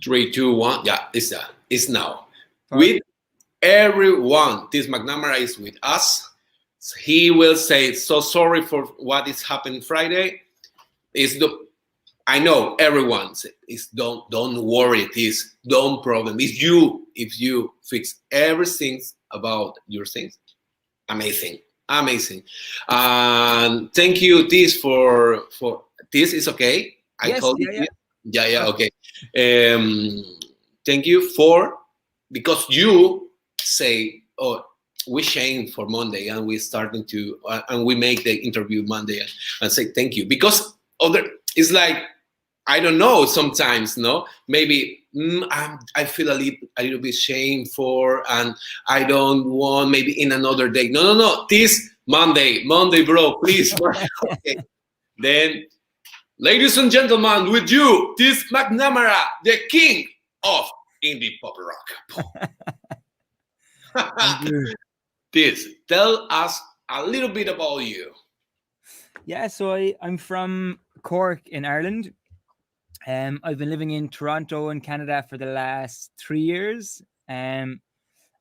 Three, two, one. Yeah, it's now. Perfect. With everyone, Tiz McNamara is with us. He will say, so sorry for what is happening Friday. It's the I know everyone is don't worry, Tiz, don't problem. It's you. If you fix everything about your things, amazing, amazing. And thank you, Tiz, for this is okay. I Yes, told yeah, you. yeah. Yeah, okay. Thank you for because you say, oh, we change for Monday and we starting to and we make the interview Monday and say thank you because other it's like I don't know sometimes no maybe I feel a little bit shame for and I don't want maybe in another day no this Monday bro please okay then ladies and gentlemen with you Tiz McNamara the king of indie pop Thank rock. you. Tiz, tell us a little bit about you. Yeah, so I'm from Cork in Ireland. I've been living in Toronto in Canada for the last 3 years. And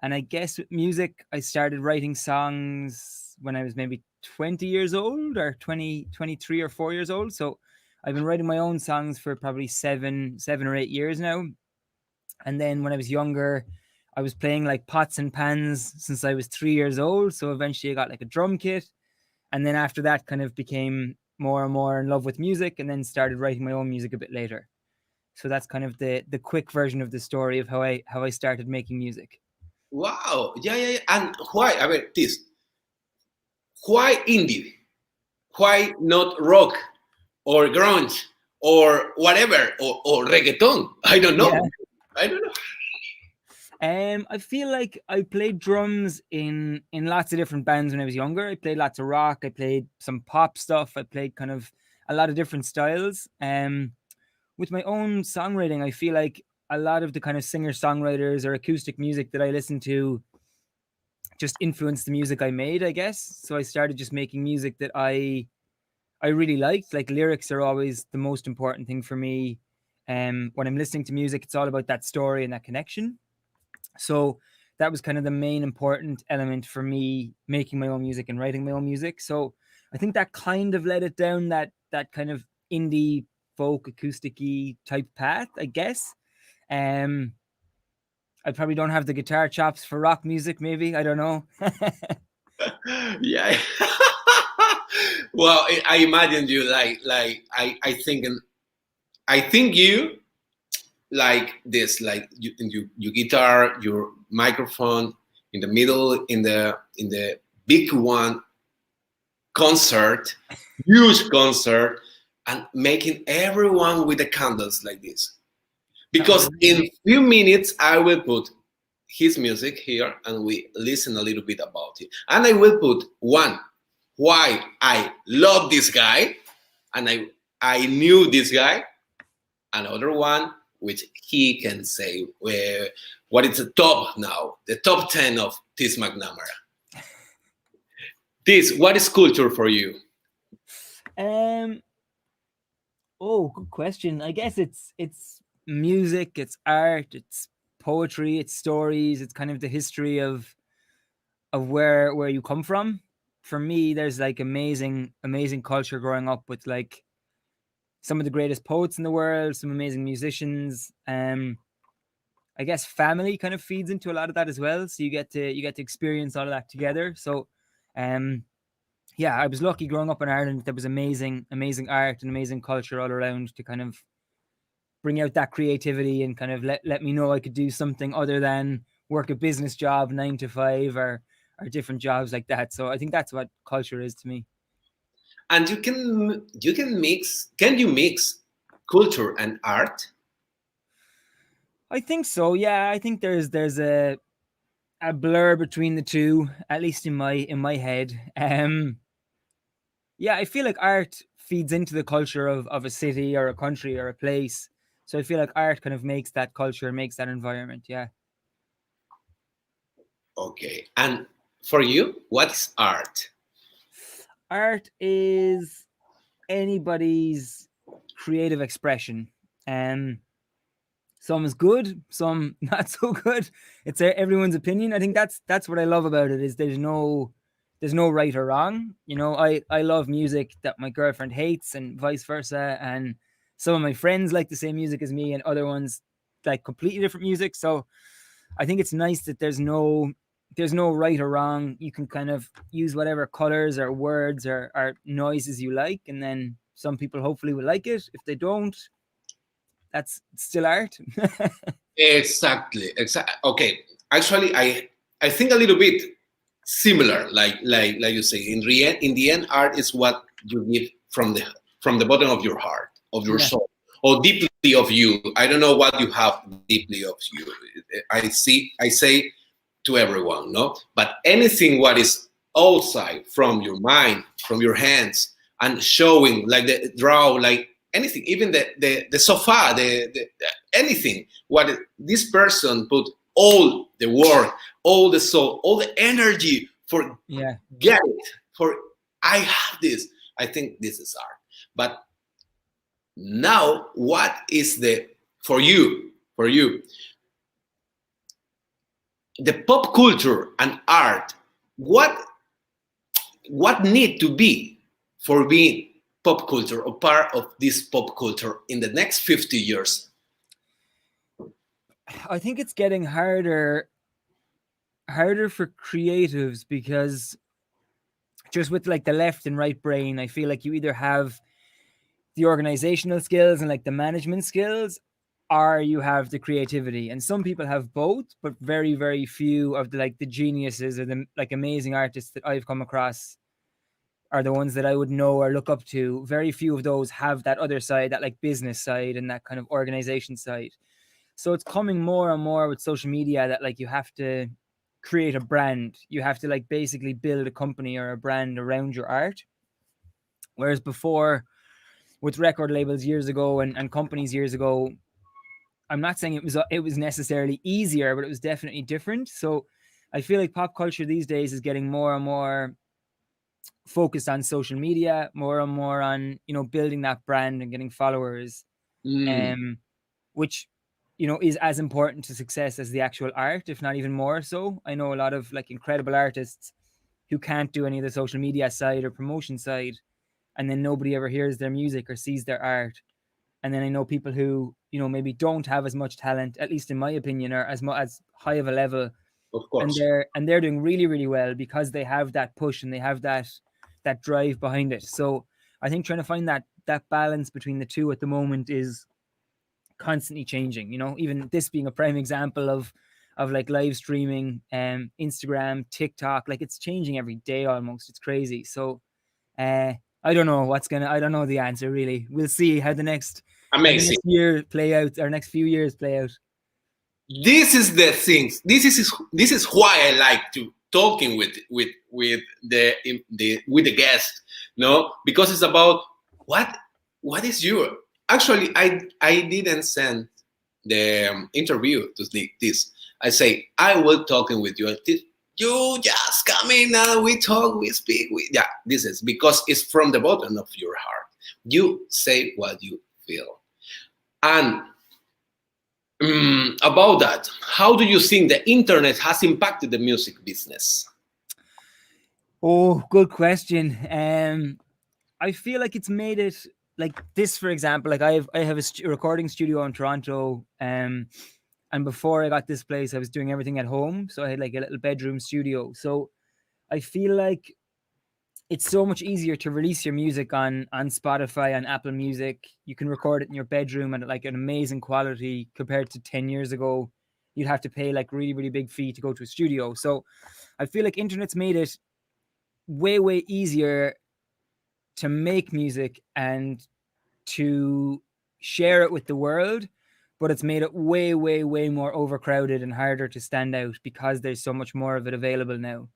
I guess with music, I started writing songs when I was maybe 20 years old or 23 or 4 years old. So I've been writing my own songs for probably 7 or 8 years now. And then when I was younger, I was playing like pots and pans since I was 3 years old. So eventually I got like a drum kit. And then after that, kind of became more and more in love with music and then started writing my own music a bit later. So that's kind of the quick version of the story of how I started making music. Wow, yeah. And why? I mean, this. Why indie? Why not rock or grunge or whatever or reggaeton? I don't Yeah. know. I don't know. I feel like I played drums in lots of different bands when I was younger. I played lots of rock. I played some pop stuff. I played kind of a lot of different styles. With my own songwriting, I feel like a lot of the kind of singer songwriters or acoustic music that I listen to just influenced the music I made, I guess. So I started just making music that I really liked. Like lyrics are always the most important thing for me. When I'm listening to music, it's all about that story and that connection. So that was kind of the main important element for me making my own music and writing my own music. So I think that kind of led it down that kind of indie folk acoustic-y type path, I guess. Um I probably don't have the guitar chops for rock music, maybe. I don't know. Yeah. Well, I imagine you I think you like this like you guitar your microphone in the middle in the big one concert, huge concert, and making everyone with the candles like this. That would be Because in amazing. few minutes I will put his music here and we listen a little bit about it. And I will put one, why I love this guy, and I knew this guy. Another one, which he can say what is the top now, the top 10 of Tiz McNamara. This, what is culture for you? Um oh, good question. I guess it's music, it's art, it's poetry, it's stories, it's kind of the history of where you come from. For me, there's like amazing culture growing up with like some of the greatest poets in the world, some amazing musicians. I guess family kind of feeds into a lot of that as well. So you get to experience all of that together. So um yeah, I was lucky growing up in Ireland. There was amazing art and amazing culture all around to kind of bring out that creativity and kind of let me know I could do something other than work a business job 9 to 5 or different jobs like that. So I think that's what culture is to me. And you can you mix culture and art? I think so. Yeah, I think there's a blur between the two, at least in my head. Yeah, I feel like art feeds into the culture of a city or a country or a place. So I feel like art kind of makes that culture, makes that environment. Yeah. Okay. And for you, what's art? Art is anybody's creative expression. Um Some is good, some not so good. It's everyone's opinion. I think that's what I love about it, is there's no right or wrong. You know, I love music that my girlfriend hates and vice versa, and some of my friends like the same music as me and other ones like completely different music. So I think it's nice that there's no right or wrong. You can kind of use whatever colors or words or noises you like, and then some people hopefully will like it. If they don't, that's still art. Exactly. Okay. Actually, I think a little bit similar. Like you say, in the end, art is what you give from the bottom of your heart, of your soul, or deeply of you. I don't know what you have deeply of you. I say to everyone, no, but anything what is outside from your mind, from your hands, and showing like the draw, like anything, even the sofa, the anything, what this person put all the work, all the soul, all the energy for get it, for I have this. I think this is art. But now, what is for you the pop culture and art? What need to be for being pop culture or part of this pop culture in the next 50 years? I think it's getting harder for creatives, because just with like the left and right brain, I feel like you either have the organizational skills and like the management skills, or you have the creativity. And some people have both, but very, very few of the geniuses or the like amazing artists that I've come across are the ones that I would know or look up to. Very few of those have that other side, that like business side and that kind of organization side. So it's coming more and more with social media that like you have to create a brand. You have to like basically build a company or a brand around your art. Whereas before, with record labels years ago and companies years ago, I'm not saying it was necessarily easier, but it was definitely different. So I feel like pop culture these days is getting more and more focused on social media, more and more on, you know, building that brand and getting followers, which, you know, is as important to success as the actual art, if not even more so. I know a lot of like incredible artists who can't do any of the social media side or promotion side, and then nobody ever hears their music or sees their art. And then I know people who, you know, maybe don't have as much talent, at least in my opinion, or as high of a level, of course, and they're doing really, really well because they have that push and they have that drive behind it. So I think trying to find that balance between the two at the moment is constantly changing. You know, even this being a prime example of like live streaming, Instagram, TikTok, like it's changing every day almost. It's crazy. So I don't know I don't know the answer really. We'll see how the next year play out, or next few years play out. This is the thing. This is why I like to talking with the guest, no, because it's about what is your. Actually, I didn't send the interview to this. I say I will talking with you. You just come in and we talk, we speak. This is because it's from the bottom of your heart. You say what you feel. And about that, how do you think the internet has impacted the music business? Oh, good question. I feel like it's made it like this, for example, like I have a recording studio in Toronto, and before I got this place, I was doing everything at home. So I had like a little bedroom studio. So I feel like it's so much easier to release your music on Spotify, on Apple Music. You can record it in your bedroom at like an amazing quality compared to 10 years ago. You'd have to pay like really, really big fee to go to a studio. So I feel like internet's made it way, way easier to make music and to share it with the world, but it's made it way, way, way more overcrowded and harder to stand out because there's so much more of it available now.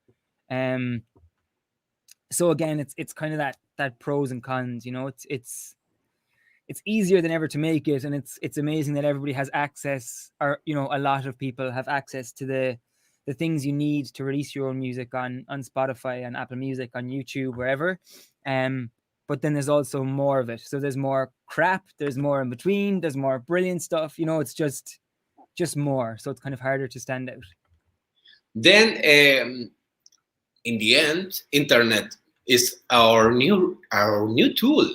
So again, it's kind of that pros and cons, you know. It's easier than ever to make it, and it's amazing that everybody has access, or you know, a lot of people have access to the things you need to release your own music on Spotify, on Apple Music, on YouTube, wherever. But then there's also more of it. So there's more crap, there's more in between, there's more brilliant stuff. You know, it's just just more. So it's kind of harder to stand out. Then, in the end, internet is our new tool.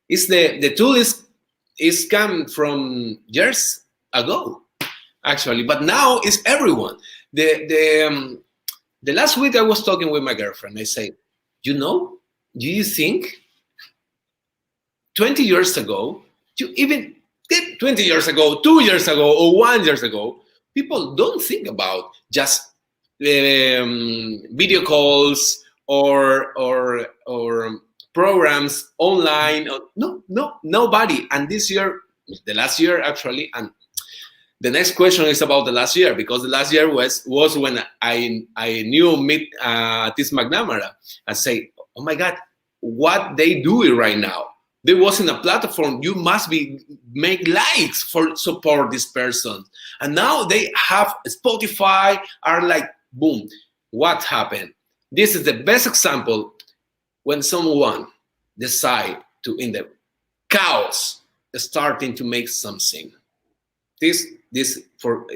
Is the tool is come from years ago, actually, but now it's everyone. The last week I was talking with my girlfriend. I say, do you think 20 years ago, 20 years ago, 2 years ago, or 1 year ago, people don't think about just video calls or programs online. No, nobody. And this year, the last year actually, and the next question is about the last year, because the last year was when I meet Tiz McNamara and say, oh my God, what they do right now. There wasn't a platform. You must make likes for support this person. And now they have Spotify, are like, boom. What happened? This is the best example when someone decide to, in the chaos, starting to make something. This for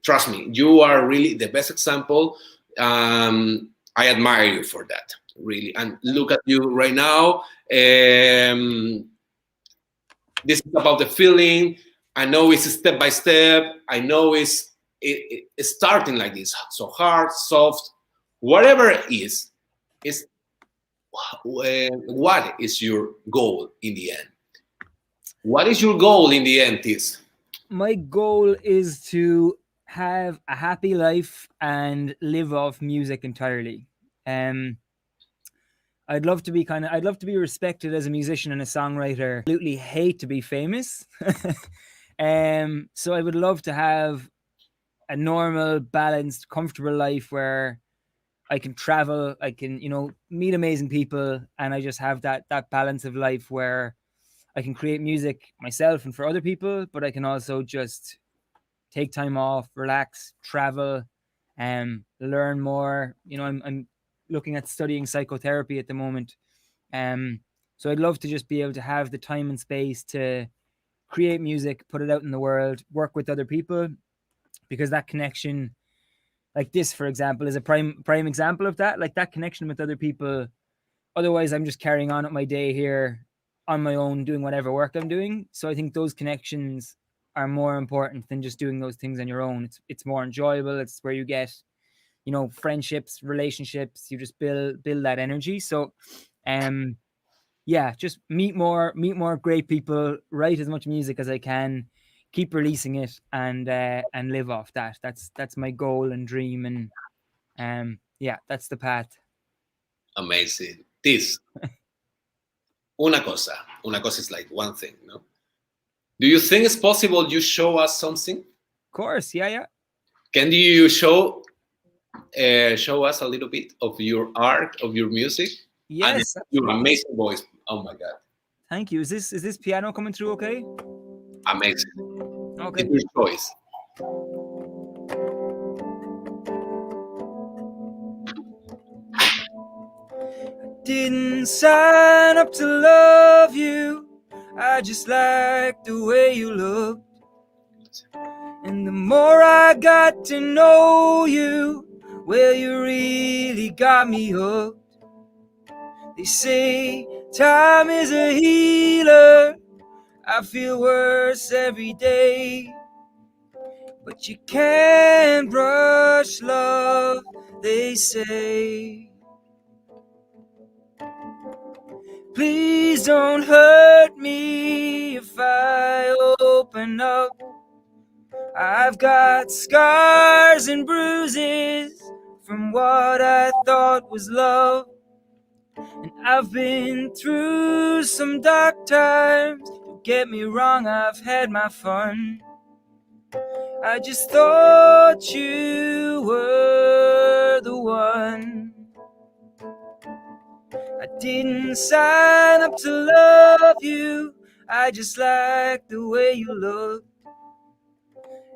trust me, you are really the best example. I admire you for that, really. And look at you right now. This is about the feeling. I know it's step by step. I know it's starting like this, so hard, soft, whatever it is what is your goal in the end? What is your goal in the end, Tiz? My goal is to have a happy life and live off music entirely. I'd love to be respected as a musician and a songwriter. I absolutely hate to be famous. So I would love to have a normal, balanced, comfortable life where I can travel, I can, meet amazing people, and I just have that balance of life where I can create music myself and for other people, but I can also just take time off, relax, travel, learn more. I'm looking at studying psychotherapy at the moment. So I'd love to just be able to have the time and space to create music, put it out in the world, work with other people, because that connection, like this, for example, is a prime example of that. Like that connection with other people. Otherwise, I'm just carrying on with my day here on my own, doing whatever work I'm doing. So I think those connections are more important than just doing those things on your own. It's more enjoyable. It's where you get, friendships, relationships. You just build that energy. So, just meet more great people, write as much music as I can, keep releasing it, and live off that. That's my goal and dream, and that's the path. Amazing. Tiz, una cosa is like one thing, no? Do you think it's possible you show us something? Of course, yeah. Can you show us a little bit of your art, of your music? Yes. And your amazing voice. Oh my God. Thank you. Is this piano coming through okay? Amazing. Okay. It's your choice. Didn't sign up to love you. I just like the way you look. And the more I got to know you, well, you really got me hooked. They say time is a healer. I feel worse every day. But you can't rush love, they say. Please don't hurt me if I open up. I've got scars and bruises from what I thought was love. And I've been through some dark times. Don't get me wrong, I've had my fun. I just thought you were the one. I didn't sign up to love you. I just like the way you look.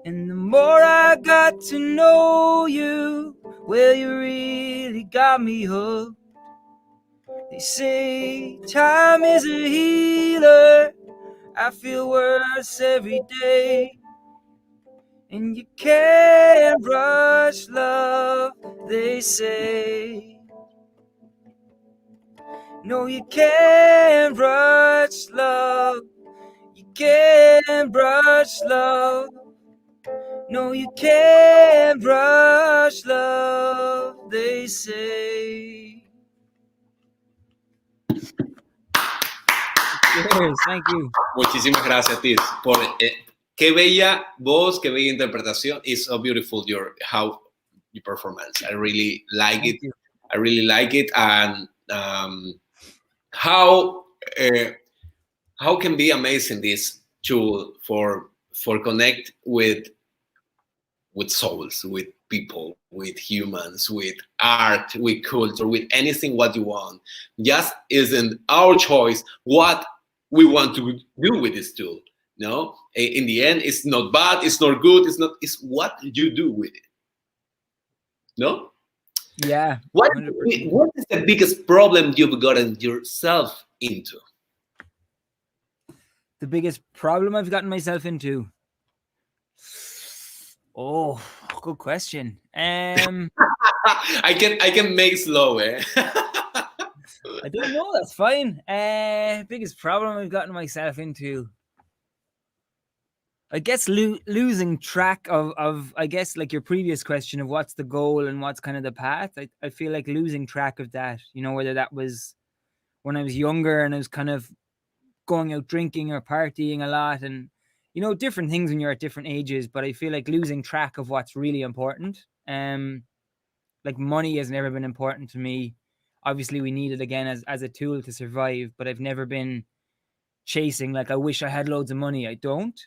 And the more I got to know you, well, you really got me hooked. They say time is a healer. I feel worse every day. And you can't rush love, they say. No, you can't rush love. You can't rush love. No, you can't rush love, they say. Cheers, thank you. Muchísimas gracias, Tiz, por qué bella voz, qué bella interpretación. It's so beautiful how your performance. I really like Thank it. you. I really like it, and how can be amazing this tool for connect with souls, with people, with humans, with art, with culture, with anything what you want. Just isn't our choice what we want to do with this tool. No, in the end, it's not bad, it's not good, it's what you do with it. No? Yeah. What 100%. is the biggest problem you've gotten yourself into? The biggest problem I've gotten myself into? Oh, good question. I can make slow, eh? I don't know. That's fine. Biggest problem I've gotten myself into. I guess losing track of I guess like your previous question of what's the goal and what's kind of the path. I feel like losing track of that, you know, whether that was when I was younger and I was kind of going out drinking or partying a lot and, you know, different things when you're at different ages, but I feel like losing track of what's really important. Like money has never been important to me. Obviously we need it again as a tool to survive, but I've never been chasing like I wish I had loads of money. I don't.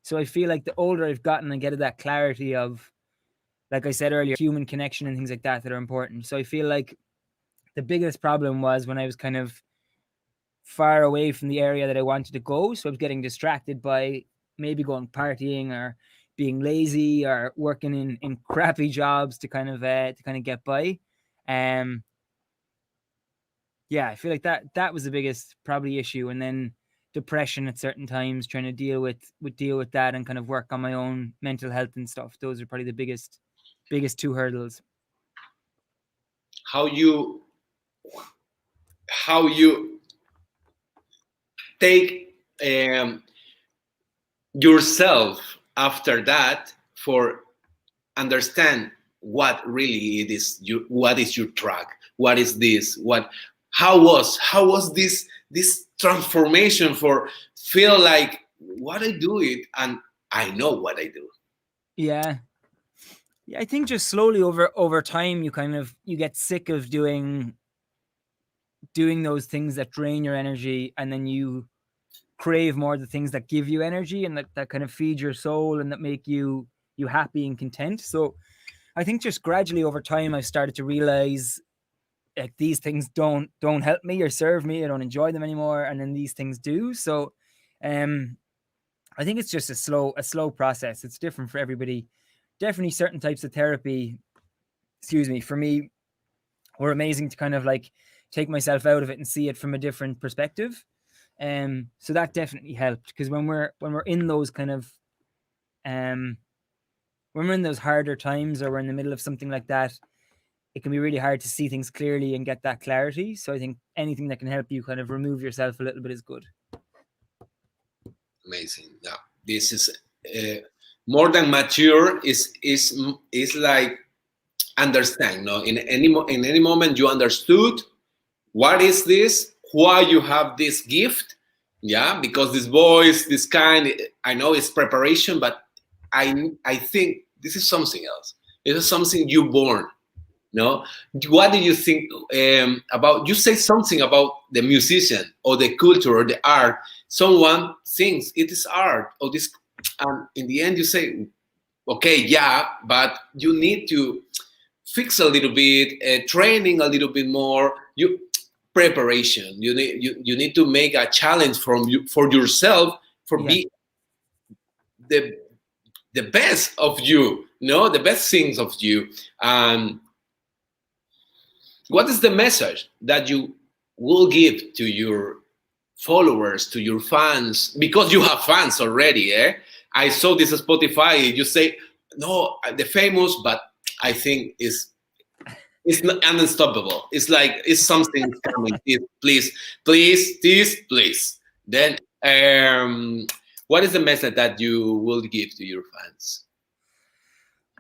So I feel like the older I've gotten, I get that clarity of, like I said earlier, human connection and things like that are important. So I feel like the biggest problem was when I was kind of far away from the area that I wanted to go. So I was getting distracted by maybe going partying or being lazy or working in crappy jobs to kind of get by. Yeah, I feel like that was the biggest probably issue. And then depression at certain times, trying to deal with that and kind of work on my own mental health and stuff. Those are probably the biggest two hurdles. How you take yourself after that for understand what really it is, what is your track, what is this, how was this transformation for feel like what I do it and I know what I do. Yeah, I think just slowly over time you get sick of doing those things that drain your energy, and then you crave more the things that give you energy and that kind of feed your soul and that make you happy and content. So I think just gradually over time I've started to realize like these things don't help me or serve me. I don't enjoy them anymore, and then these things do. So I think it's just a slow process. It's different for everybody. Definitely certain types of therapy, for me, were amazing to kind of like take myself out of it and see it from a different perspective. So that definitely helped, because when we're in those kind of when we're in those harder times or we're in the middle of something like that, it can be really hard to see things clearly and get that clarity. So I think anything that can help you kind of remove yourself a little bit is good. Amazing. Yeah, this is more than mature. Is like understand. No, in any moment you understood what is this, why you have this gift. Yeah, because this voice, this kind, I know it's preparation, but I think this is something else. This is something you born. No, what do you think about? You say something about the musician or the culture or the art. Someone thinks it is art or this, and in the end you say, okay, yeah, but you need to fix a little bit, training a little bit more. Preparation. You need to make a challenge for yourself for be the best of you. No, the best things of you. What is the message that you will give to your followers, to your fans? Because you have fans already, eh? I saw this Spotify. You say no, the famous, but I think it's not unstoppable. It's like it's something coming. Please, please, please. Then, what is the message that you will give to your fans?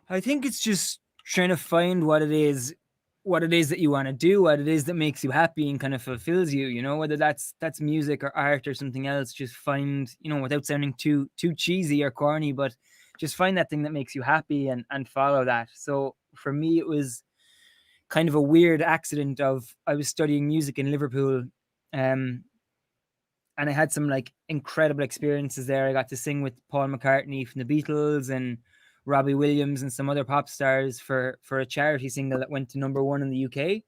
I think it's just trying to find what it is that you want to do, what it is that makes you happy and kind of fulfills you, you know, whether that's music or art or something else. Just find, you know, without sounding too cheesy or corny, but just find that thing that makes you happy and follow that. So for me, it was kind of a weird accident of I was studying music in Liverpool, and I had some like incredible experiences there. I got to sing with Paul McCartney from the Beatles and Robbie Williams and some other pop stars for a charity single that went to #1 in the UK.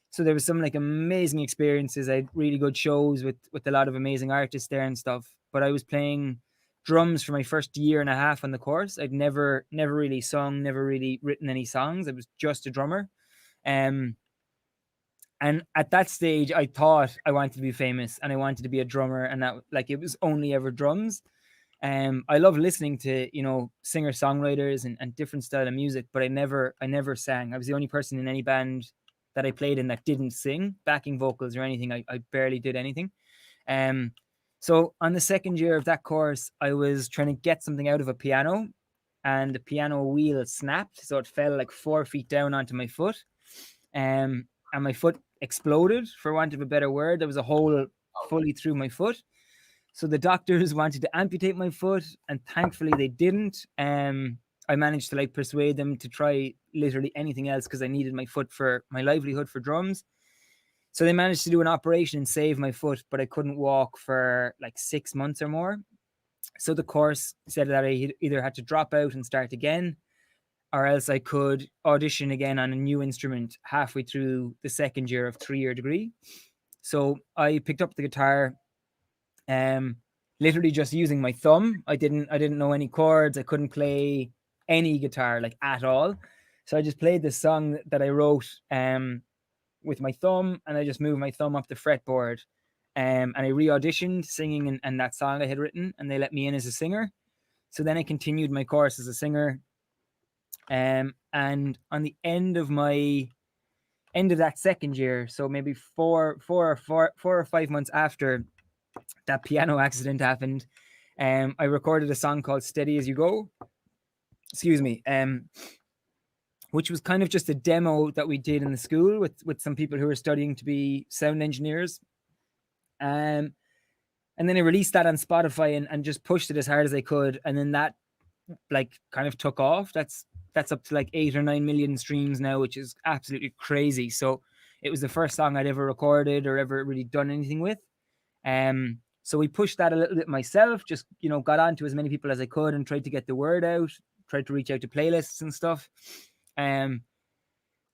So there was some like amazing experiences. I had really good shows with a lot of amazing artists there and stuff. But I was playing drums for my first year and a half on the course. I'd never really sung, never really written any songs. I was just a drummer. And at that stage, I thought I wanted to be famous and I wanted to be a drummer, and that like it was only ever drums. I love listening to, you know, singer-songwriters and different style of music, but I never sang. I was the only person in any band that I played in that didn't sing, backing vocals or anything. I barely did anything. So on the second year of that course, I was trying to get something out of a piano, and the piano wheel snapped, so it fell like 4 feet down onto my foot. And my foot exploded, for want of a better word. There was a hole fully through my foot. So the doctors wanted to amputate my foot, and thankfully they didn't. I managed to like persuade them to try literally anything else because I needed my foot for my livelihood for drums. So they managed to do an operation and save my foot, but I couldn't walk for like 6 months or more. So the course said that I either had to drop out and start again, or else I could audition again on a new instrument halfway through the second year of 3-year degree. So I picked up the guitar, literally just using my thumb. I didn't know any chords. I couldn't play any guitar like at all. So I just played this song that I wrote with my thumb, and I just moved my thumb up the fretboard. And I re-auditioned singing and that song I had written, and they let me in as a singer. So then I continued my course as a singer. And on the end of that second year, so maybe four or 5 months after that piano accident happened, I recorded a song called Steady As You Go. Excuse me. Which was kind of just a demo that we did in the school with some people who were studying to be sound engineers. And then I released that on Spotify and just pushed it as hard as I could. And then that like kind of took off. That's up to like 8 or 9 million streams now, which is absolutely crazy. So it was the first song I'd ever recorded or ever really done anything with. So we pushed that a little bit myself, just, you know, got on to as many people as I could and tried to get the word out, tried to reach out to playlists and stuff. And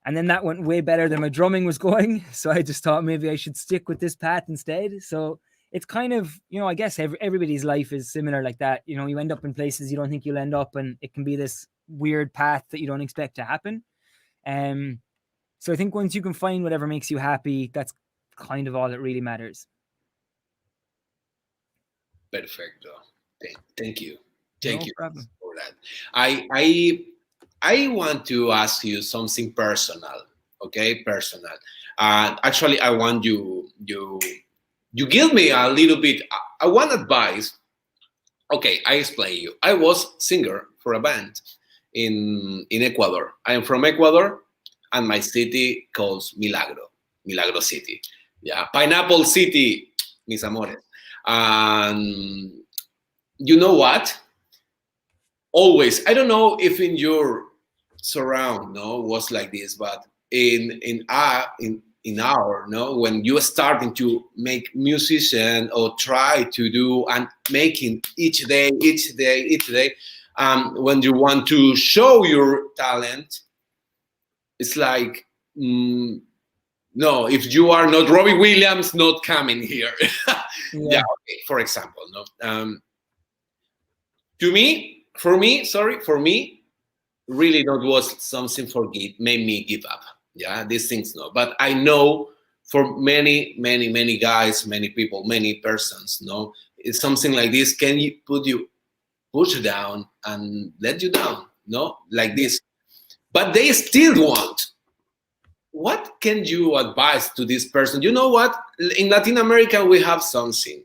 then that went way better than my drumming was going. So I just thought maybe I should stick with this path instead. So it's kind of, you know, I guess everybody's life is similar like that. You know, you end up in places you don't think you'll end up, and it can be this weird path that you don't expect to happen. So I think once you can find whatever makes you happy, that's kind of all that really matters. Perfecto. Thank you. No You problem. for that. I want to ask you something personal. Okay, personal. Actually, I want you give me a little bit. I want advice. Okay, I explain you. I was singer for a band in Ecuador. I am from Ecuador, and my city calls Milagro City. Yeah, Pineapple City, mis amores. And you know what? Always, I don't know if in your surround was like this, but in our when you are starting to make musician or try to do and making each day, when you want to show your talent, it's like no, if you are not Robbie Williams, not coming here. Yeah. Okay, for example, for me, really that was something made me give up. Yeah, these things but I know for many guys, many people, many persons, it's something like this. Can you put you push you down and let you down, no, like this. But they still want. What can you advise to this person? You know what? In Latin America, we have something,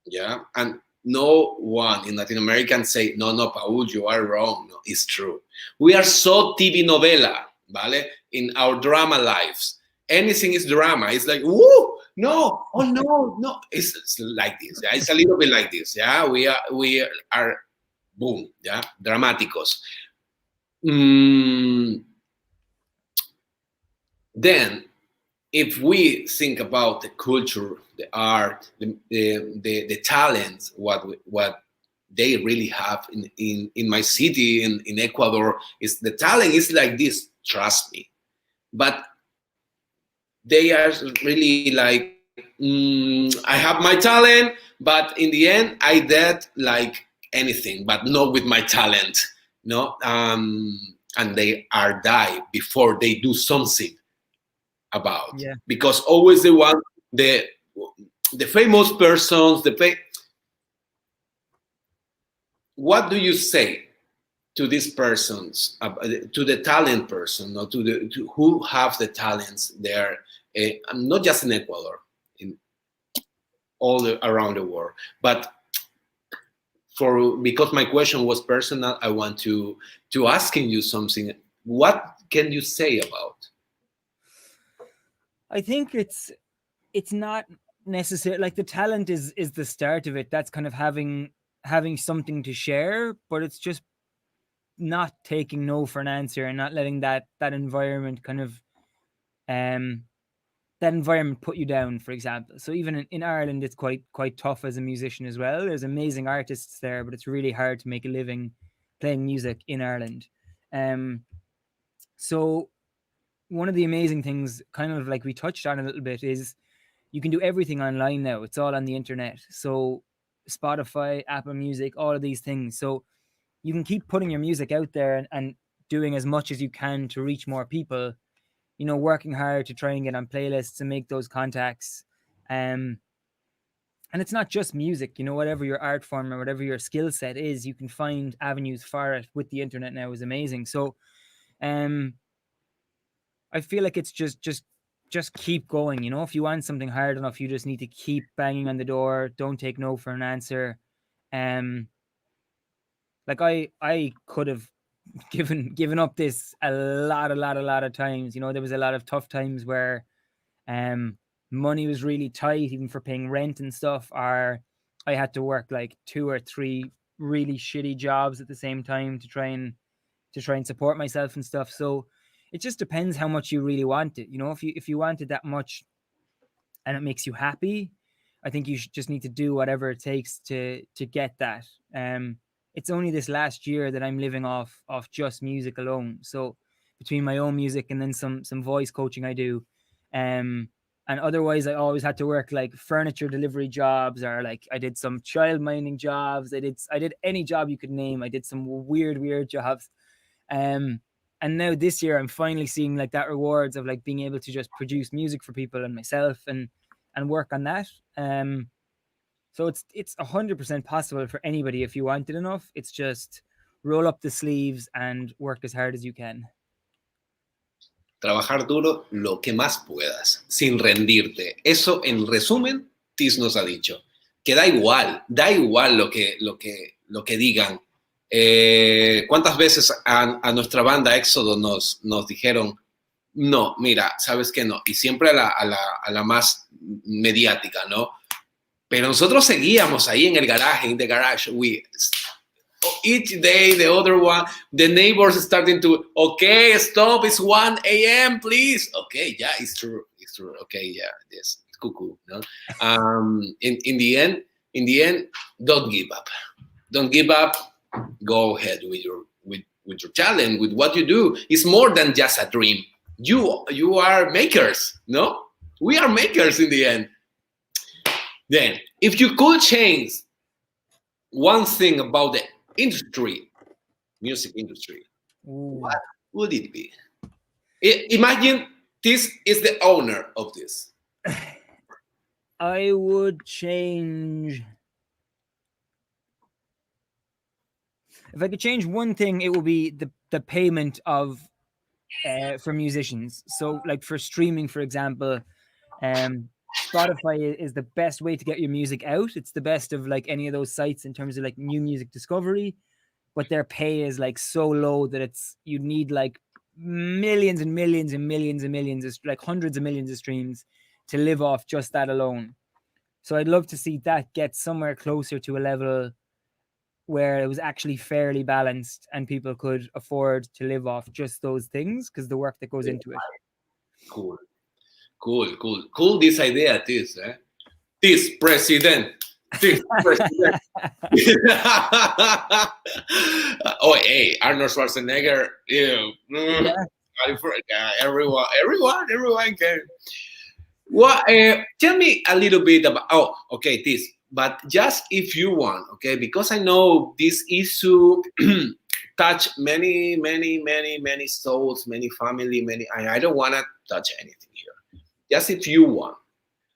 yeah, and no one in Latin America can say, no, no, Paul, you are wrong. No, it's true. We are so TV novela, ¿vale? In our drama lives. Anything is drama. It's like, woo, no, oh no, no. It's like this. Yeah? It's a little bit like this. Yeah, we are boom, yeah, dramáticos. Then, if we think about the culture, the art, the talent, what they really have in my city, in Ecuador, is the talent is like this, trust me. But they are really like, I have my talent, but in the end, I did like anything, but not with my talent, no? And they are die before they do something about. Yeah. Because always they want the famous persons, what do you say to these persons, to the talent person, or to who have the talents there, not just in Ecuador, in all around the world, but because my question was personal, I want to asking you something. What can you say about? I think it's not necessary. Like the talent is the start of it. That's kind of having something to share, but it's just not taking no for an answer and not letting that environment kind of that environment put you down, for example. So even in Ireland, it's quite tough as a musician as well. There's amazing artists there, but it's really hard to make a living playing music in Ireland. So one of the amazing things, kind of like we touched on a little bit, is you can do everything online now. It's all on the internet. So Spotify, Apple Music, all of these things. So you can keep putting your music out there and doing as much as you can to reach more people, you know, working hard to try and get on playlists and make those contacts. And it's not just music, you know, whatever your art form or whatever your skill set is, you can find avenues for it with the internet now is amazing. So I feel like it's just keep going, you know. If you want something hard enough, you just need to keep banging on the door. Don't take no for an answer. Like I could have given up this a lot of times. You know, there was a lot of tough times where money was really tight, even for paying rent and stuff, or I had to work like 2 or 3 really shitty jobs at the same time to try and support myself and stuff. So it just depends how much you really want it. You know, if you want it that much and it makes you happy, I think you should just need to do whatever it takes to get that. It's only this last year that I'm living off just music alone. So between my own music and then some voice coaching I do, and otherwise I always had to work like furniture delivery jobs, or like I did some child minding jobs. I did any job you could name. I did some weird jobs. And now this year I'm finally seeing like that rewards of like being able to just produce music for people and myself and work on that. So it's 100% possible for anybody if you want it enough. It's just roll up the sleeves and work as hard as you can. Trabajar duro lo que más puedas, sin rendirte. Eso, en resumen, Tiz nos ha dicho. Que da igual lo que digan. ¿Cuántas veces a nuestra banda Éxodo nos dijeron, no, mira, sabes que no? Y siempre a la más mediática, ¿no? Pero nosotros seguíamos ahí en el garaje, in the garage. Each day, the other one, the neighbors starting to, okay, stop, it's 1 a.m., please. Okay, yeah, it's true. Okay, yeah, yes, it's cuckoo, no? In the end, don't give up. Don't give up. Go ahead with your talent, with what you do. It's more than just a dream. You are makers, no? We are makers in the end. Then, if you could change one thing about the industry, music industry, what would it be? Imagine this is the owner of this. I would change If I could change one thing, it would be the payment of for musicians. So like for streaming, for example, Spotify is the best way to get your music out. It's the best of like any of those sites in terms of like new music discovery, but their pay is like so low that you need like millions and millions and millions and millions, like hundreds of millions of streams to live off just that alone. So I'd love to see that get somewhere closer to a level where it was actually fairly balanced and people could afford to live off just those things because the work that goes into it. Cool. This idea, Tiz. Tiz president. Tiz president. Oh, hey, Arnold Schwarzenegger. Yeah. Everyone can. Well, tell me a little bit about. Oh, okay, Tiz. But just if you want, okay, because I know this issue touch many souls, many family, I don't want to touch anything here. Just if you want.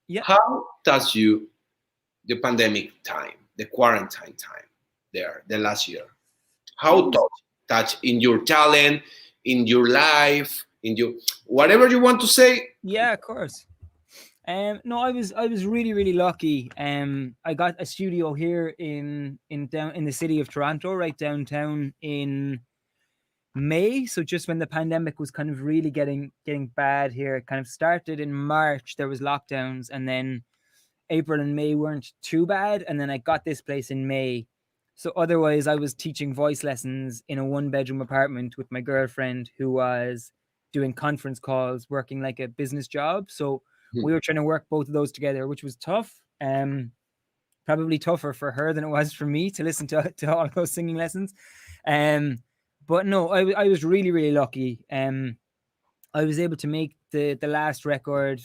Yeah. How does you the pandemic time, the quarantine time there, the last year? How touch in your talent, in your life, in your whatever you want to say? Yeah, of course. No, I was really lucky. I got a studio here in the city of Toronto, right downtown in May. So just when the pandemic was kind of really getting bad here, it kind of started in March. There was lockdowns, and then April and May weren't too bad, and then I got this place in May. So otherwise, I was teaching voice lessons in a 1-bedroom apartment with my girlfriend, who was doing conference calls, working like a business job. So we were trying to work both of those together, which was tough. Probably tougher for her than it was for me to listen to all those singing lessons. But no, I was really lucky. I was able to make the last record.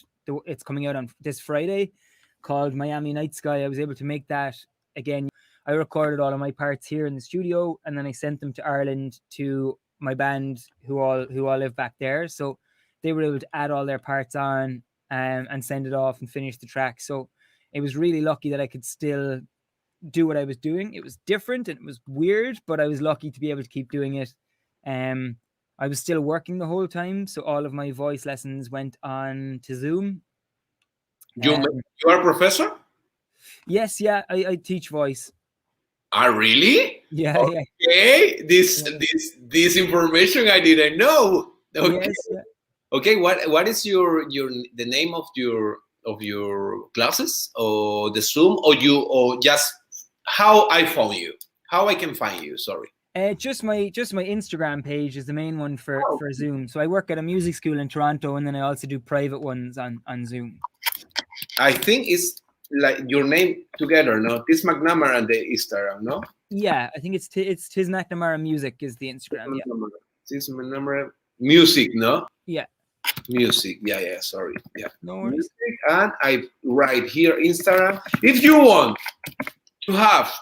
It's coming out on this Friday, called Miami Night Sky. I was able to make that again. I recorded all of my parts here in the studio, and then I sent them to Ireland to my band who all live back there. So they were able to add all their parts on and send it off and finish the track. So it was really lucky that I could still do what I was doing. It was different and it was weird, but I was lucky to be able to keep doing it. I was still working the whole time, so all of my voice lessons went on to Zoom. You are a professor? Yes, yeah, I teach voice. Really? Yeah, okay. This information I didn't know. Okay. Yes, yeah. Okay, what is the name of your classes or the Zoom or just how I found you? How I can find you? Sorry. Just my Instagram page is the main one for Zoom. So I work at a music school in Toronto, and then I also do private ones on Zoom. I think it's like your name together, no? Tiz McNamara and the Instagram, no? Yeah, I think it's Tiz McNamara Music is the Instagram. Yeah. Tiz McNamara Music, no? Yeah. Music, yeah. Sorry, yeah. No worries. Music, and I write here Instagram. If you want to have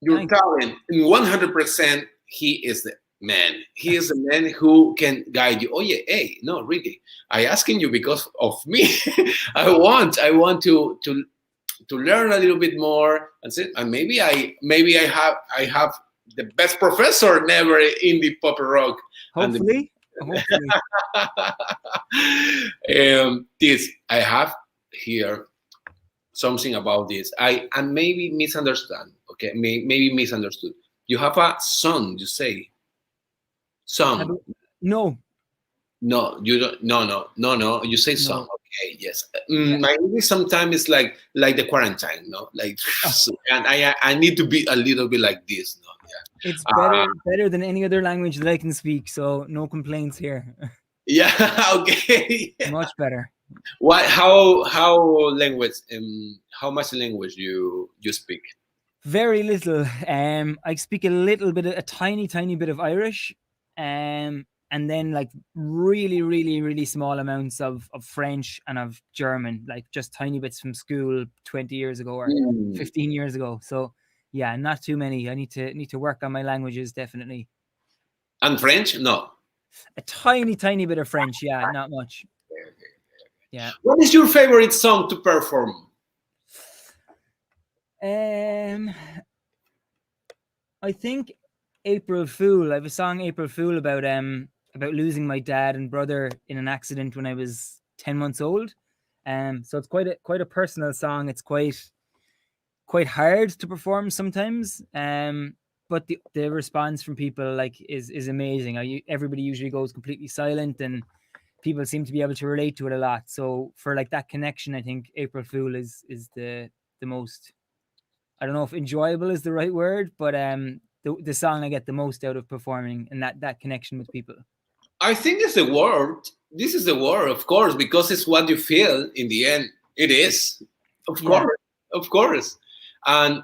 your talent in 100%, he is the man. He is the man who can guide you. Oh yeah, hey, no, really. I asking you because of me. I want to learn a little bit more, and maybe I have the best professor never in the pop rock. Hopefully. This I have here something about this. I maybe misunderstand. Okay, maybe misunderstood. You have a song, you say. Song. No, you don't. No. You say song. No. Okay, yes. Yeah. My English sometimes is like the quarantine, no? Like, and I need to be a little bit like this, no? Yeah. It's better than any other language that I can speak, so no complaints here. Yeah. Okay. Much better. What? How language? How much language you speak? Very little. I speak a tiny bit of Irish, and then like really small amounts of French and of German, like just tiny bits from school 20 years ago or 15 years ago. So yeah, not too many. I need to work on my languages, definitely. And French? No. A tiny bit of French, yeah, not much. Yeah. What is your favorite song to perform? I think April Fool. I have a song, April Fool, about losing my dad and brother in an accident when I was 10 months old. So it's quite a personal song. It's quite hard to perform sometimes. But the response from people like is amazing. Everybody usually goes completely silent, and people seem to be able to relate to it a lot. So for like that connection, I think April Fool is the most, I don't know if enjoyable is the right word, but the song I get the most out of performing, and that connection with people. I think it's the word. This is the word, of course, because it's what you feel in the end. It is, of course. And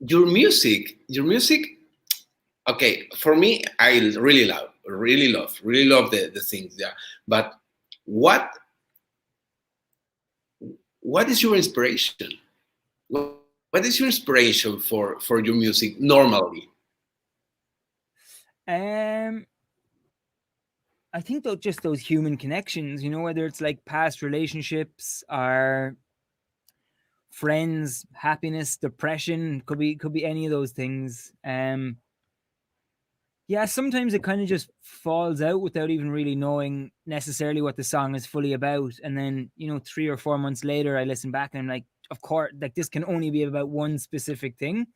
your music. Okay, for me, I really love the things there. But what is your inspiration? What is your inspiration for your music normally? I think just those human connections, whether it's like past relationships or friends, happiness, depression, could be any of those things. Yeah, sometimes it kind of just falls out without even really knowing necessarily what the song is fully about. And then, 3 or 4 months later, I listen back and I'm like, of course, like this can only be about one specific thing.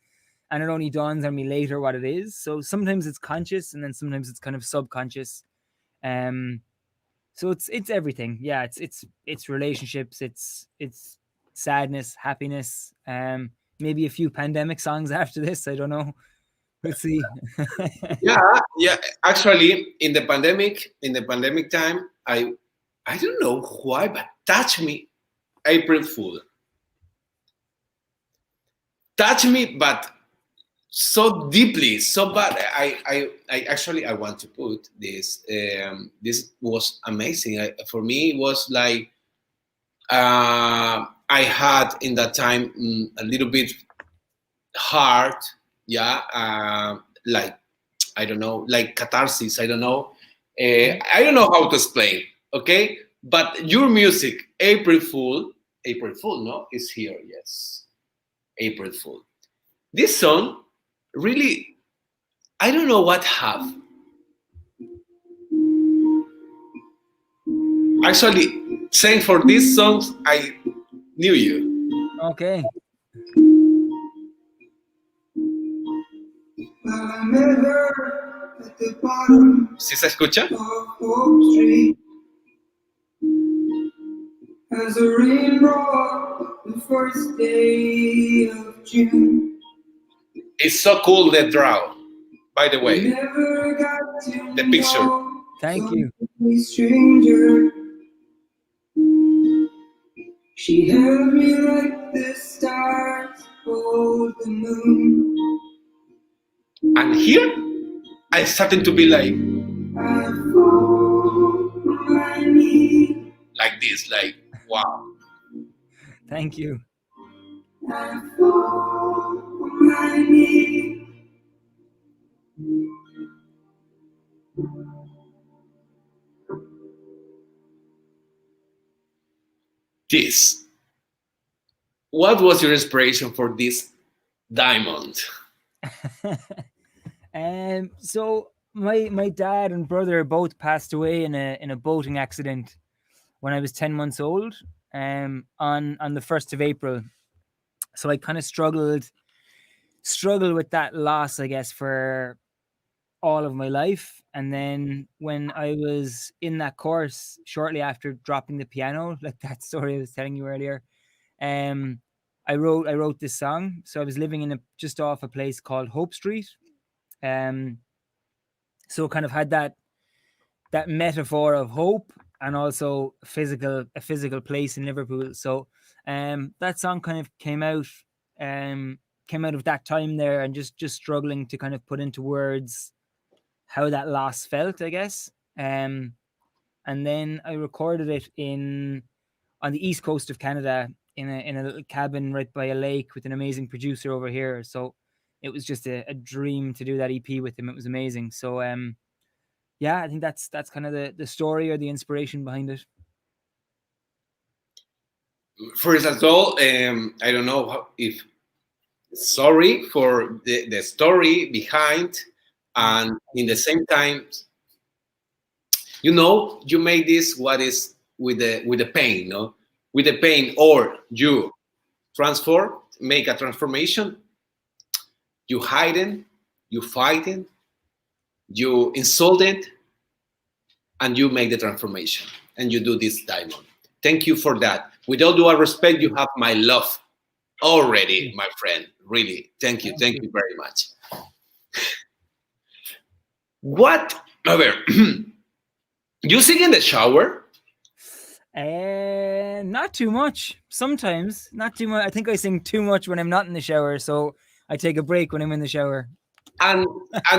And it only dawns on me later what it is. So sometimes it's conscious, and then sometimes it's kind of subconscious. So it's everything. Yeah, it's relationships, it's sadness, happiness, maybe a few pandemic songs after this. I don't know. We'll see. yeah. Actually, in the pandemic time, I don't know why, but touch me, April Fool. Touch me, but so deeply, so bad. I actually I want to put this. This was amazing. For me, it was like I had in that time a little bit hard. Yeah, like I don't know, like catharsis. I don't know. I don't know how to explain. Okay, but your music, April Fool, no, is here. Yes, April Fool. This song really, I don't know what have. Actually, saying for these songs, I knew you. Okay. ¿Sí se escucha? As a rain broke the first day of June. It's so cool, the draw, by the way. The picture. Thank you. Stranger. She held me like the stars hold the moon. And here, I started to be like this, like, wow. Thank you. This. What was your inspiration for this diamond? So my dad and brother both passed away in a boating accident when I was 10 months old, on the 1st of April. So I kind of struggled with that loss, I guess, for all of my life. And then when I was in that course, shortly after dropping the piano, like that story I was telling you earlier, I wrote this song. So I was living in just off a place called Hope Street. So kind of had that metaphor of hope, and also a physical place in Liverpool. So that song kind of came out of that time there, and just struggling to kind of put into words how that loss felt, I guess. And then I recorded it on the east coast of Canada in a little cabin right by a lake with an amazing producer over here. So it was just a dream to do that EP with him. It was amazing. So yeah, I think that's kind of the story or the inspiration behind it. First of all, I don't know if sorry for the story behind, and in the same time, you made this what is with the pain, no? With the pain, or you make a transformation, you hiding, you fighting, you insulted, and you make the transformation, and you do this diamond. Thank you for that. With all due respect, you have my love already, my friend. Really, thank you very much. What? A ver, you sing in the shower? Not too much. Sometimes, not too much. I think I sing too much when I'm not in the shower, so I take a break when I'm in the shower. And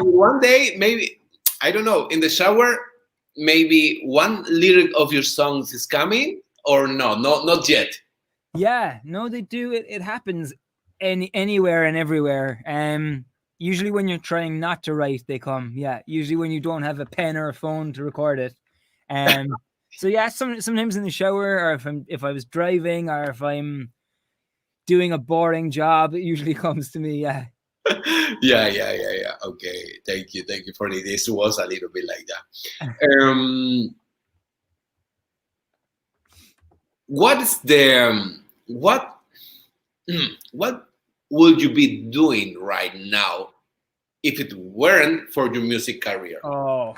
one day, maybe, I don't know, in the shower, maybe one lyric of your songs is coming, or no, not yet. Yeah, no, they do. It happens anywhere and everywhere. Usually when you're trying not to write, they come. Yeah, usually when you don't have a pen or a phone to record it. So yeah, sometimes in the shower, or if I was driving, or if I'm doing a boring job, it usually comes to me. Yeah. Yeah. Okay, thank you for it. This was a little bit like that. What is the what would you be doing right now if it weren't for your music career? Oh.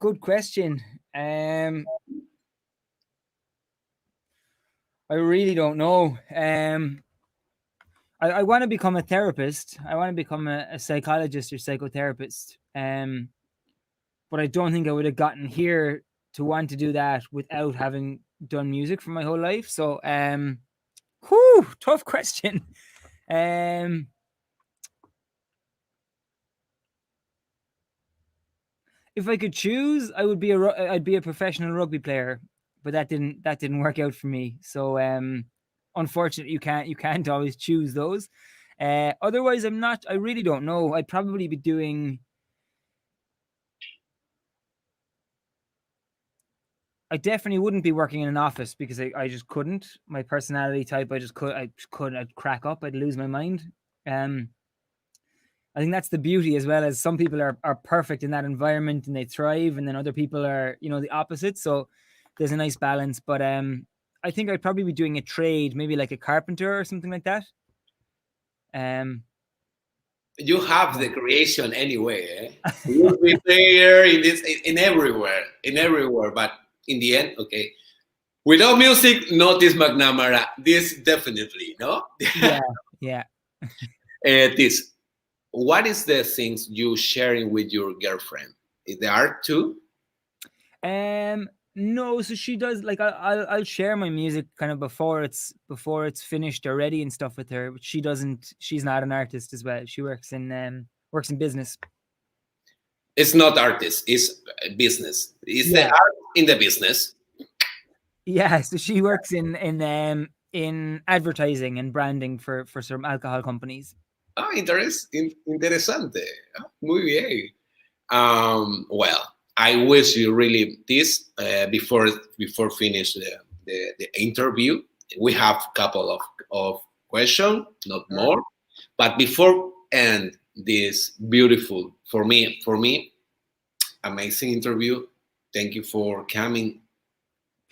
Good question. I really don't know. I want to become a therapist. I want to become a psychologist or psychotherapist. But I don't think I would have gotten here to want to do that without having done music for my whole life. So, tough question. If I could choose, I'd be a professional rugby player, but that didn't work out for me. So, unfortunately, you can't always choose those. Otherwise, I really don't know. I'd probably be doing. I definitely wouldn't be working in an office because I just couldn't. My personality type, I couldn't. I'd crack up. I'd lose my mind. I think that's the beauty, as well, as some people are perfect in that environment and they thrive, and then other people are, the opposite. So there's a nice balance. But I think I'd probably be doing a trade, maybe like a carpenter or something like that. You have the creation anyway. You'll be there in everywhere. But in the end, okay. Without music, no Tiz McNamara. This definitely, no? Yeah. Tiz, what is the things you sharing with your girlfriend? Is the art too? No, so she does, like, I'll share my music kind of before it's finished already and stuff with her, but she's not an artist as well. She works in business. It's not artist, it's business. It's the art in the business. Yeah, so she works in advertising and branding for some alcohol companies. Interesante. Muy bien. Well, I wish you really this before finish the interview. We have a couple of questions, not more. But before end this beautiful for me amazing interview. Thank you for coming.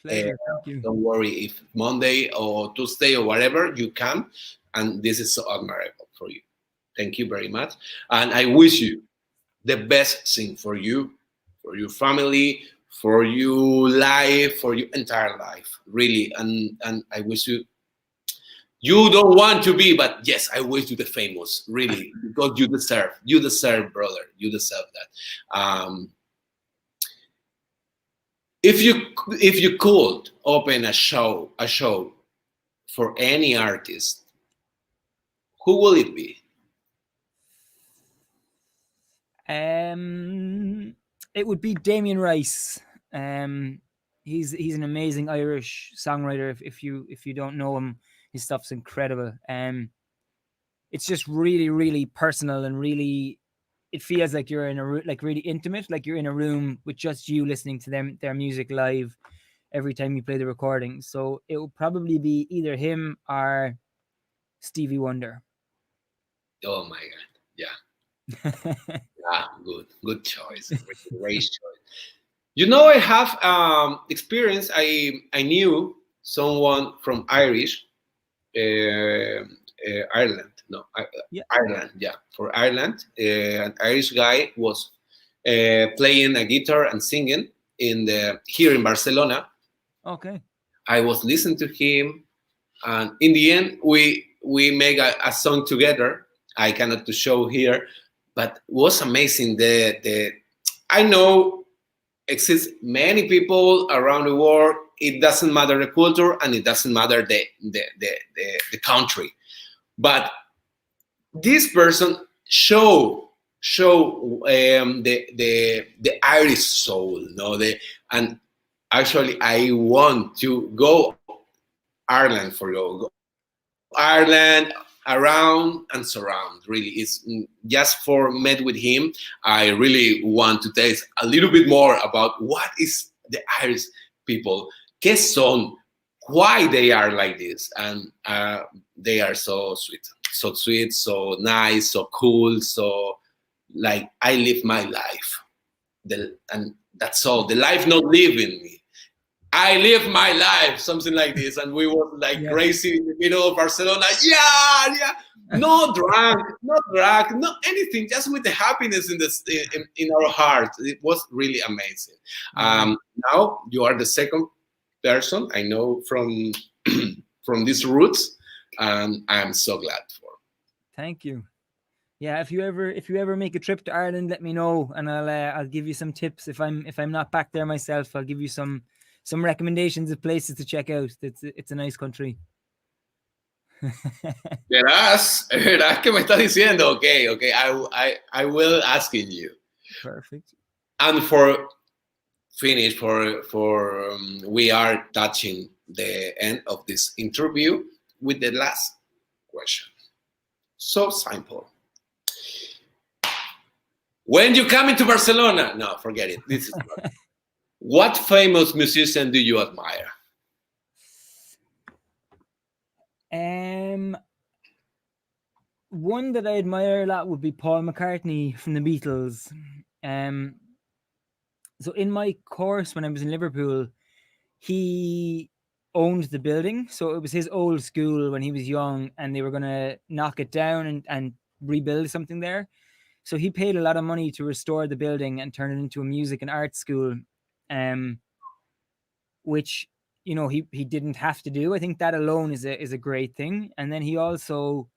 Pleasure, thank you. Don't worry if Monday or Tuesday or whatever you come, and this is so admirable for you. Thank you very much, and I wish you the best thing for you, for your family, for your life, for your entire life, really. And I wish you don't want to be, but yes, I wish you the famous, really, because you deserve, brother, you deserve that. If you could open a show for any artist, who will it be? It would be Damien Rice. He's an amazing Irish songwriter. If you don't know him, his stuff's incredible. It's just really, really personal, and really, it feels like you're in really intimate, like you're in a room with just you listening to their music live. every time you play the recording. So it will probably be either him or Stevie Wonder. Oh my God. Yeah. Yeah, good choice. Great choice. You know, I have experience. I knew someone from Ireland. No, Yeah. Ireland. Yeah, for Ireland, an Irish guy was playing a guitar and singing here in Barcelona. Okay. I was listening to him, and in the end, we make a song together. I cannot to show here, but it was amazing. I know exist many people around the world. It doesn't matter the culture, and it doesn't matter the country, but this person show the Irish soul, no? And actually, I want to go Ireland for you. Go Ireland around and surround. Really, it's just for met with him. I really want to taste a little bit more about what is the Irish people, qué son, why they are like this, and they are so sweet, so nice, so cool, so like I live my life, and that's all. The life not living me. I live my life, something like this, and we were like crazy in the middle of Barcelona. Yeah, no drunk, not anything, just with the happiness in our heart. It was really amazing. Now you are the second person I know from from these roots, and I'm so glad for. Thank you. Yeah, if you ever make a trip to Ireland, let me know, and I'll give you some tips. If I'm not back there myself, I'll give you some recommendations of places to check out. It's a nice country. Verás que me estás diciendo. Okay. I will asking you. Perfect. And for finish, for we are touching the end of this interview with the last question. So simple. When you come into Barcelona, no, forget it. This is what famous musician do you admire? One that I admire a lot would be Paul McCartney from the Beatles. So in my course when I was in Liverpool, he owned the building. So it was his old school when he was young, and they were going to knock it down and rebuild something there. So he paid a lot of money to restore the building and turn it into a music and art school, which, you know, he didn't have to do. I think that alone is a great thing. And then he also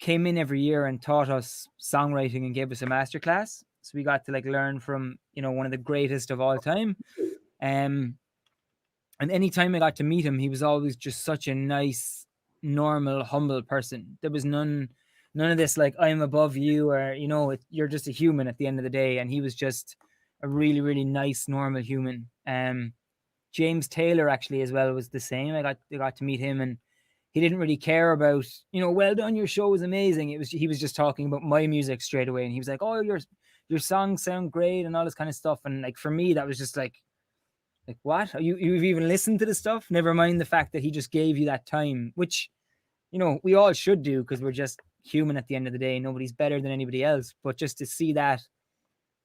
came in every year and taught us songwriting and gave us a masterclass. So we got to like learn from, you know, one of the greatest of all time. And anytime I got to meet him, he was always just such a nice, normal, humble person. There was none of this like I'm above you, or, you know, you're just a human at the end of the day. And he was just a really, really nice, normal human. James Taylor actually as well was the same. I got to meet him, and he didn't really care about, you know, well done, your show was amazing. He was just talking about my music straight away, and he was like, oh, your songs sound great and all this kind of stuff. And like for me, that was just like what? You've even listened to the stuff? Never mind the fact that he just gave you that time, which, you know, we all should do because we're just human at the end of the day. Nobody's better than anybody else. But just to see that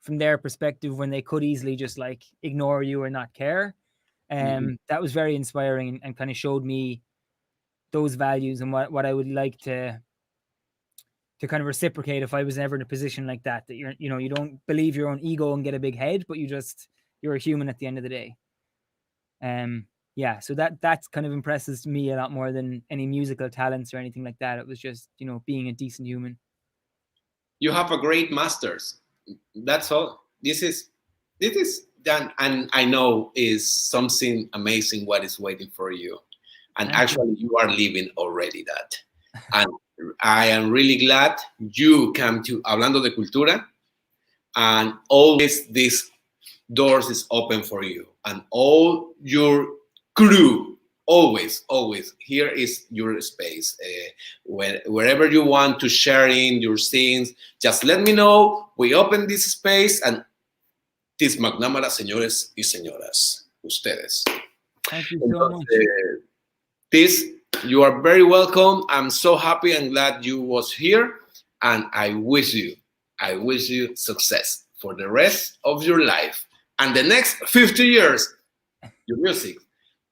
from their perspective when they could easily just like ignore you or not care, that was very inspiring and kind of showed me those values and what I would like to kind of reciprocate if I was ever in a position like that you don't believe your own ego and get a big head, but you're a human at the end of the day. So that's kind of impresses me a lot more than any musical talents or anything like that. It was just, you know, being a decent human. You have a great masters. That's all. This is done, and I know is something amazing what is waiting for you. And actually, you are living already that. And I am really glad you come to Hablando de Cultura, and always this doors is open for you, and all your crew, always, here is your space. Wherever you want to share in your things, just let me know. We open this space, and Tiz McNamara, señores y señoras, ustedes Thank you so much. Tiz, you are very welcome. I'm so happy and glad you was here, and I wish you success for the rest of your life and the next 50 years. Your music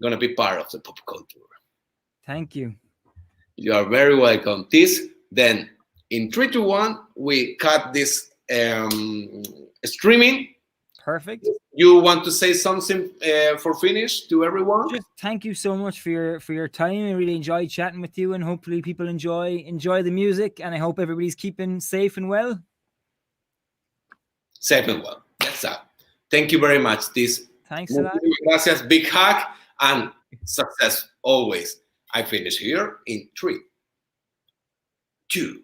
gonna be part of the pop culture. Thank you. You are very welcome, Tiz. Then in 3, 2, 1, we cut this streaming. Perfect. You want to say something for finish to everyone? Just thank you so much for your time. I really enjoyed chatting with you, and hopefully people enjoy the music. And I hope everybody's keeping safe and well. Safe and well. That's that. Thank you very much, Tiz. Thanks a lot. Gracias. Big hug and success always. I finish here in 3, 2.